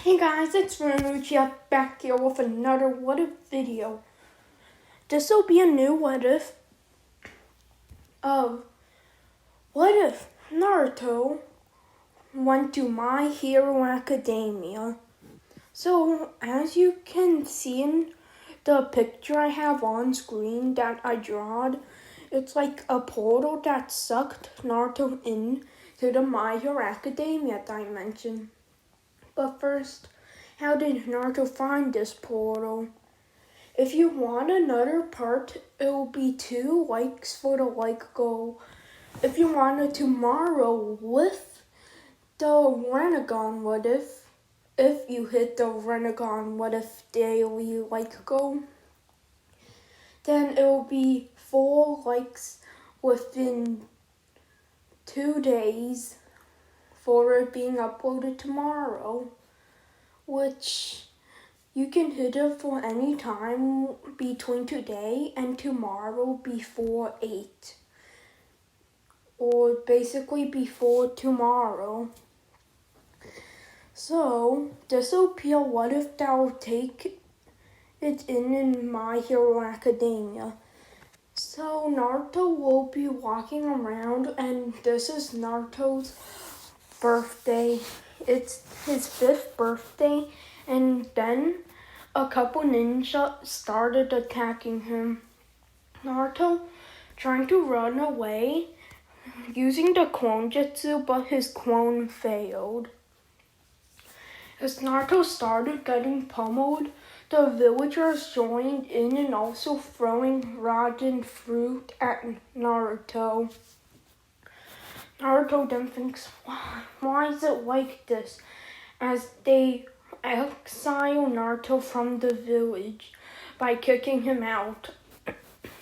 Hey guys, it's Naruto back here with another what if video. This will be a new what if of what if Naruto went to My Hero Academia. So as you can see in the picture I have on screen that I drawed, it's like a portal that sucked Naruto in to the My Hero Academia dimension. But first, how did Naruto find this portal? If you want another part, it will be 2 likes for the like goal. If you want it tomorrow with the Renegon what if you hit the Renegon what if daily like goal, then it will be 4 likes within 2 days for it being uploaded tomorrow, which you can hit it for any time between today and tomorrow before 8. Or basically before tomorrow. So, this will be a what if that will take it in My Hero Academia. So, Naruto will be walking around, and this is Naruto's birthday. It's his 5th birthday, and then a couple ninjas started attacking him. Naruto trying to run away using the clone jutsu, but his clone failed. As Naruto started getting pummeled, the villagers joined in and also throwing rotten fruit at Naruto. Naruto then thinks, why is it like this? As they exile Naruto from the village by kicking him out.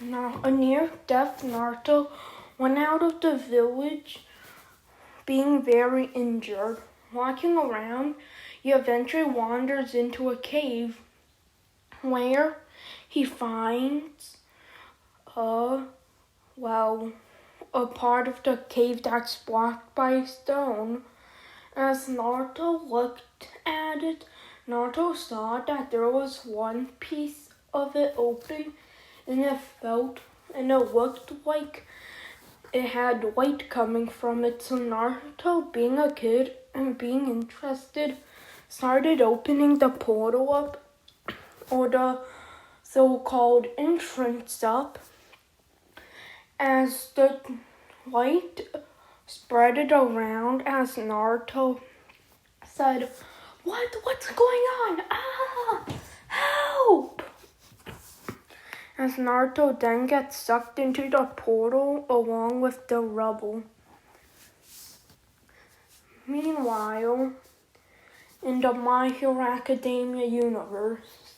Now, a near-death Naruto went out of the village being very injured. Walking around, he eventually wanders into a cave where he finds a part of the cave that's blocked by a stone. As Naruto looked at it, Naruto saw that there was one piece of it open, and it looked like it had light coming from it. So Naruto, being a kid and being interested, started opening the portal up, or the so-called entrance up, as the light spread it around. As Naruto said, What's going on? Ah! Help! As Naruto then gets sucked into the portal along with the rubble. Meanwhile, in the My Hero Academia universe,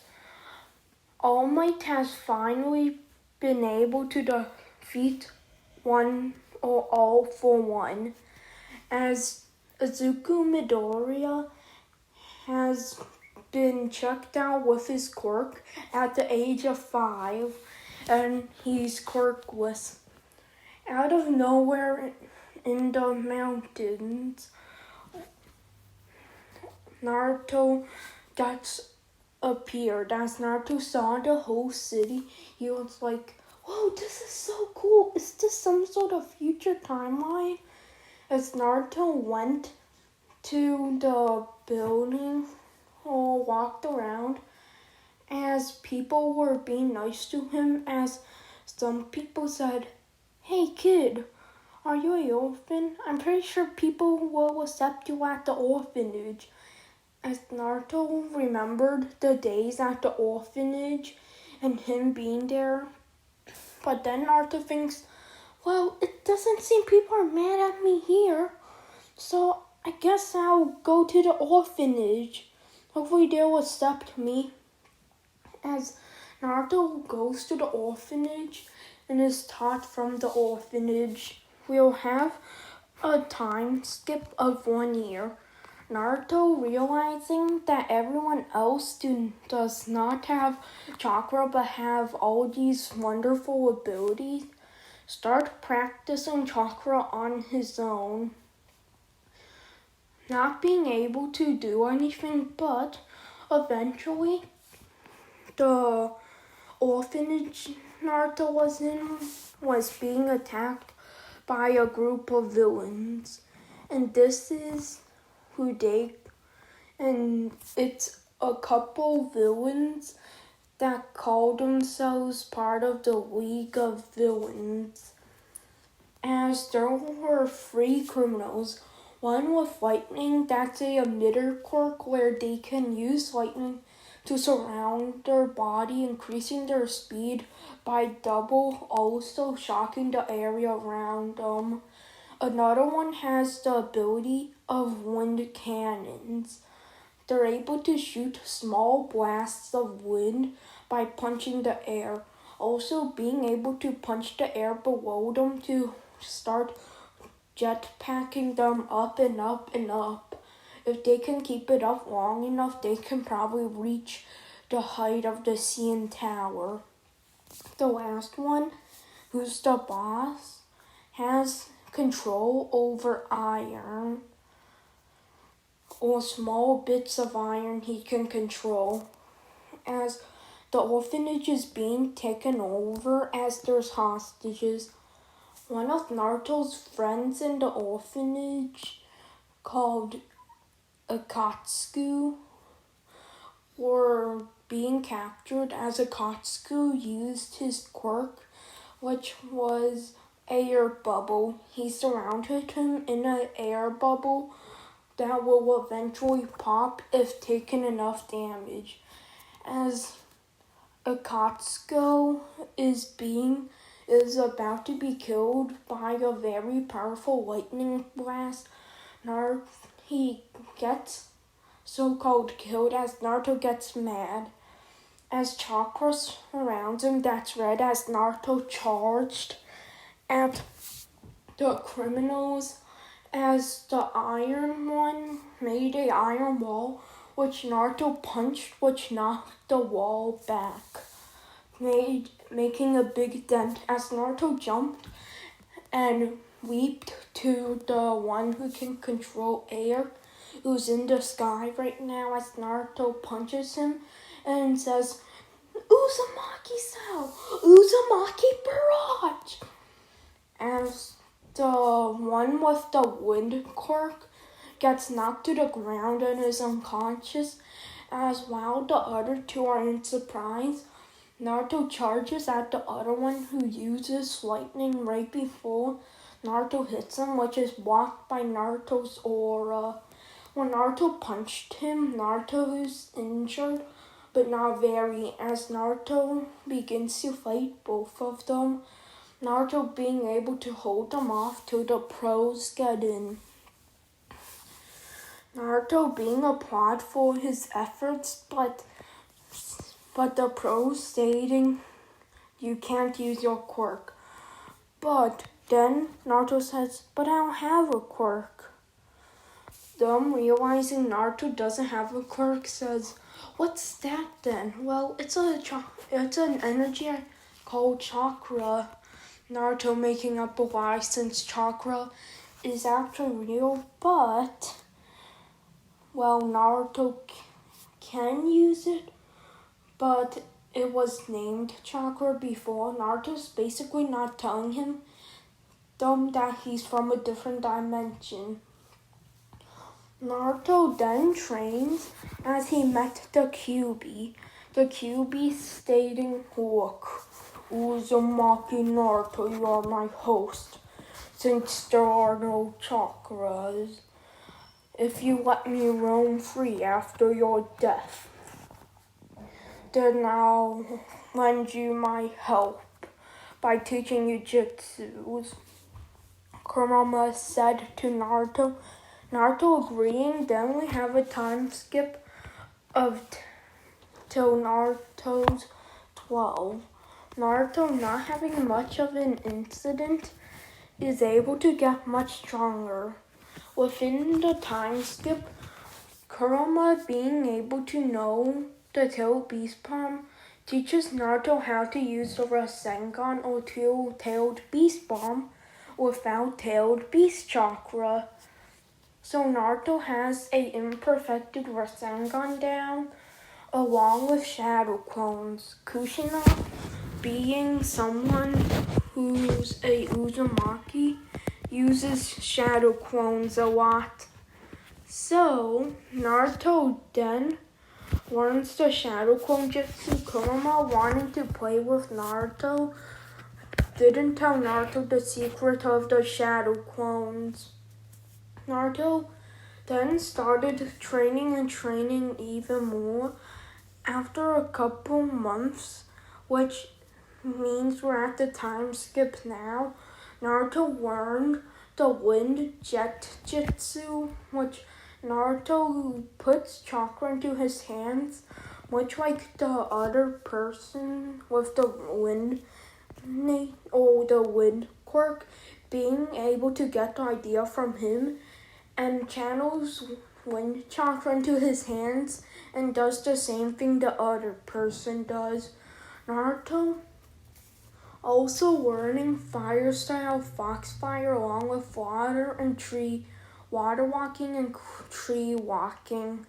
All Might has finally been able to defeat one or all for one, as Izuku Midoriya has been checked out with his quirk at the age of 5, and he's quirkless. Out of nowhere in the mountains, Naruto gets appeared. As Naruto saw the whole city, he was like, whoa, this is so cool. Is this some sort of future timeline? As Naruto went to the building or walked around, as people were being nice to him, as some people said, hey kid, are you an orphan? I'm pretty sure people will accept you at the orphanage. As Naruto remembered the days at the orphanage and him being there. But then Naruto thinks, well, it doesn't seem people are mad at me here, so I guess I'll go to the orphanage. Hopefully they'll accept me. As Naruto goes to the orphanage and is taught from the orphanage, we'll have a time skip of 1 year. Naruto, realizing that everyone else does not have chakra but have all these wonderful abilities, start practicing chakra on his own. not being able to do anything, but eventually the orphanage Naruto was in was being attacked by a group of villains. And this is who they, and it's a couple villains that call themselves part of the League of Villains. As there were 3 criminals, one with lightning, that's a emitter quirk where they can use lightning to surround their body, increasing their speed by double, also shocking the area around them. Another one has the ability of wind cannons. They're able to shoot small blasts of wind by punching the air. Also being able to punch the air below them to start jetpacking them up and up and up. If they can keep it up long enough, they can probably reach the height of the CN Tower. The last one, who's the boss, has control over iron, or small bits of iron he can control. As the orphanage is being taken over as there's hostages, one of Naruto's friends in the orphanage, called Akatsuki, were being captured as Akatsuki used his quirk, which was air bubble. He surrounded him in an air bubble that will eventually pop if taken enough damage. As Akatsuki is about to be killed by a very powerful lightning blast, he gets so-called killed as Naruto gets mad. As chakra surrounds him that's red, as Naruto charged at the criminals, as the iron one made a iron wall, which Naruto punched, which knocked the wall back, making a big dent. As Naruto jumped and leaped to the one who can control air, who's in the sky right now, as Naruto punches him and says, "Uzumaki Cell! Uzumaki Barrage!" As the one with the wind quirk gets knocked to the ground and is unconscious, as while the other 2 are in surprise, Naruto charges at the other one who uses lightning right before Naruto hits him, which is blocked by Naruto's aura. When Naruto punched him, Naruto is injured, but not very, as Naruto begins to fight both of them, Naruto being able to hold them off till the pros get in. Naruto being applauded for his efforts, but the pros stating you can't use your quirk. But then Naruto says, "But I don't have a quirk." Them realizing Naruto doesn't have a quirk says, "What's that then?" "Well, it's an energy called chakra." Naruto making up a lie since chakra is actually real, but well, Naruto can use it, but it was named chakra before. Naruto's basically not telling them that he's from a different dimension. Naruto then trains as he met the QB. The QB stating, "Look, Uzumaki Naruto, you are my host. Since there are no chakras, if you let me roam free after your death, then I'll lend you my help by teaching you jutsus." Kurama said to Naruto. Naruto agreeing, then we have a time skip of till Naruto's 12. Naruto, not having much of an incident, is able to get much stronger. Within the time skip, Kurama being able to know the tailed beast bomb teaches Naruto how to use the Rasengan or tailed beast bomb without tailed beast chakra. So Naruto has a imperfected Rasengan down, along with shadow clones. Kushina, being someone who's a Uzumaki, uses shadow clones a lot. So Naruto then learns the shadow clone jutsu. Kurama, wanting to play with Naruto, didn't tell Naruto the secret of the shadow clones. Naruto then started training even more. After a couple months, which means we're at the time skip now, Naruto learned the wind jet jutsu, which Naruto puts chakra into his hands, much like the other person with the wind or the wind quirk, being able to get the idea from him and channels wind chakra into his hands and does the same thing the other person does. Naruto also learning fire style foxfire along with water walking and tree walking,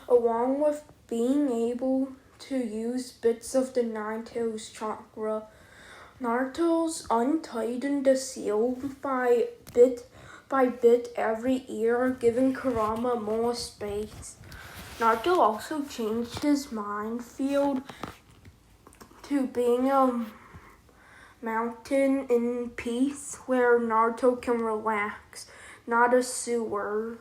along with being able to use bits of the Nine Tails chakra. Naruto's untightened the seal by bit every year, giving Kurama more space. Naruto also changed his mind field to being a mountain in peace where Naruto can relax, not a sewer.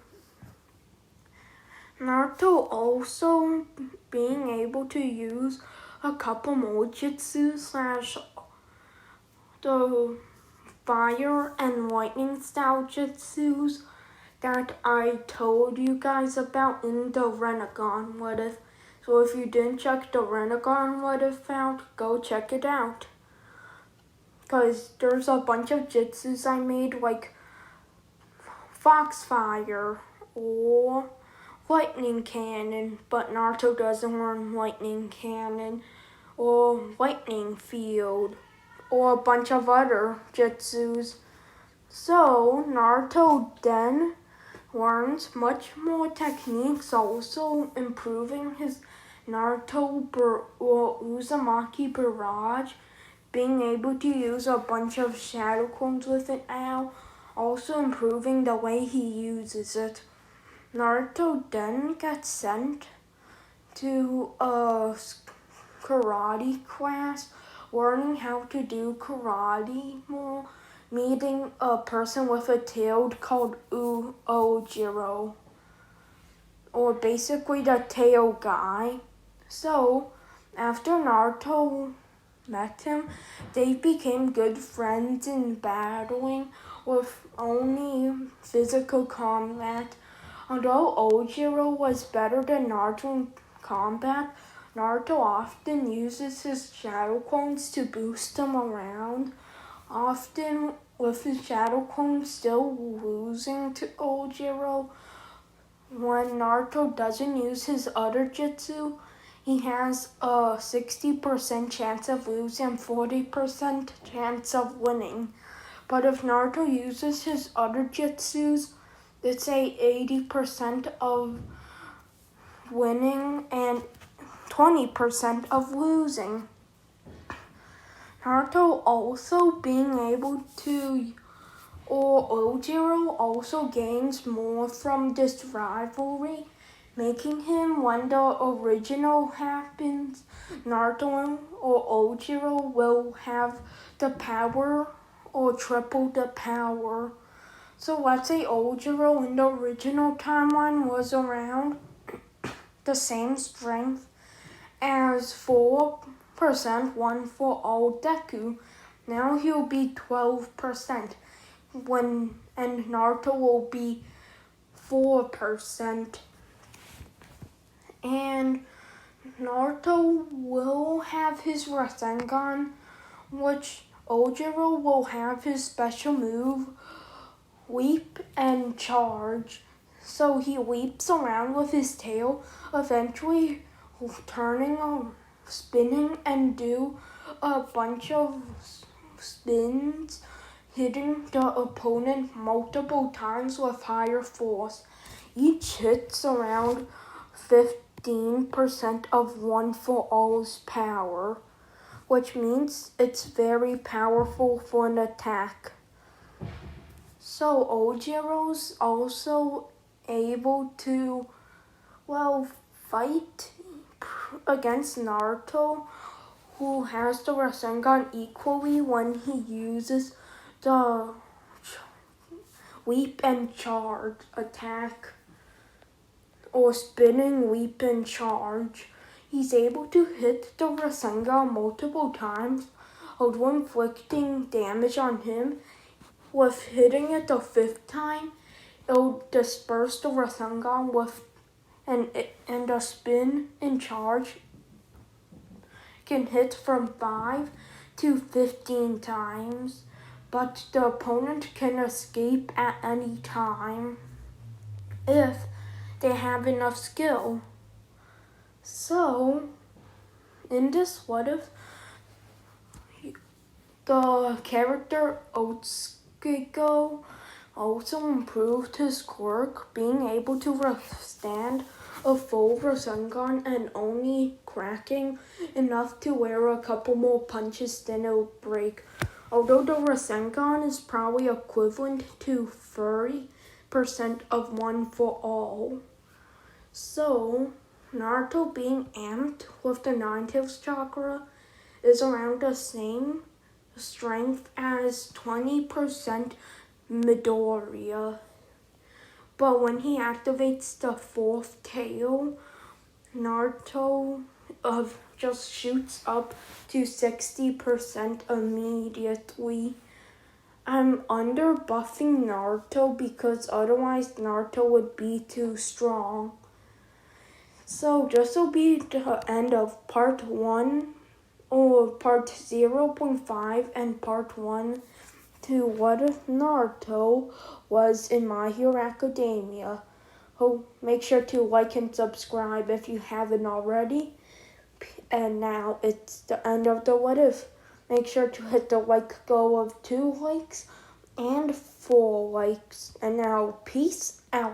Naruto also being able to use a couple more jutsu / the fire and lightning style jutsus that I told you guys about in the Renegon What If. So if you didn't check the Renegon What If out, go check it out. Because there's a bunch of jutsus I made, like Foxfire or Lightning Cannon, but Naruto doesn't learn Lightning Cannon, or Lightning Field, or a bunch of other jutsus. So Naruto then learns much more techniques, also improving his Naruto or Uzumaki Barrage, being able to use a bunch of shadow clones with it now, also improving the way he uses it. Naruto then gets sent to a karate class, learning how to do karate more, meeting a person with a tail called Ojiro, or basically the tail guy. So, after Naruto met him, they became good friends in battling with only physical combat. Although Ojiro was better than Naruto in combat, Naruto often uses his shadow clones to boost him around, often with his shadow clones still losing to Ojiro. When Naruto doesn't use his other jutsu, he has a 60% chance of losing and 40% chance of winning. But if Naruto uses his other jutsus, it's a 80% of winning and 20% of losing. Naruto also being able to, or Ojiro also gains more from this rivalry, making him, when the original happens, Naruto or Ojiro will have the power or triple the power. So let's say Ojiro in the original timeline was around the same strength as 4%, one for all Deku. Now he'll be 12%, and Naruto will be 4%. And Naruto will have his Rasengan, which Ojiro will have his special move, Leap and Charge. So he leaps around with his tail, eventually spinning and do a bunch of spins. hitting the opponent multiple times with higher force. Each hit's around 15% of One for All's power, which means it's very powerful for an attack. So Ojiro's also able to, fight against Naruto, who has the Rasengan equally when he uses the Leap and Charge attack, or Spinning Leap and Charge. He's able to hit the Rasengan multiple times, although inflicting damage on him. With hitting it the 5th time, it'll disperse the Rasengan with and a Spin and Charge can hit from 5 to 15 times, but the opponent can escape at any time if they have enough skill. So, in this what if, the character Otsukigo also improved his quirk, being able to withstand a full Rasengan and only cracking enough to wear a couple more punches, then it'll break. Although the Rasengan is probably equivalent to 30% of One for All. So, Naruto being amped with the Nine-Tails chakra is around the same strength as 20% Midoriya. But when he activates the 4th tail, Naruto just shoots up to 60% immediately. I'm under buffing Naruto because otherwise Naruto would be too strong. So this will be the end of part 1, or part 0.5 and part 1 to what if Naruto was in My Hero Academia. Oh, make sure to like and subscribe if you haven't already. And now it's the end of the what if. Make sure to hit the like goal of 2 likes and 4 likes. And now peace out.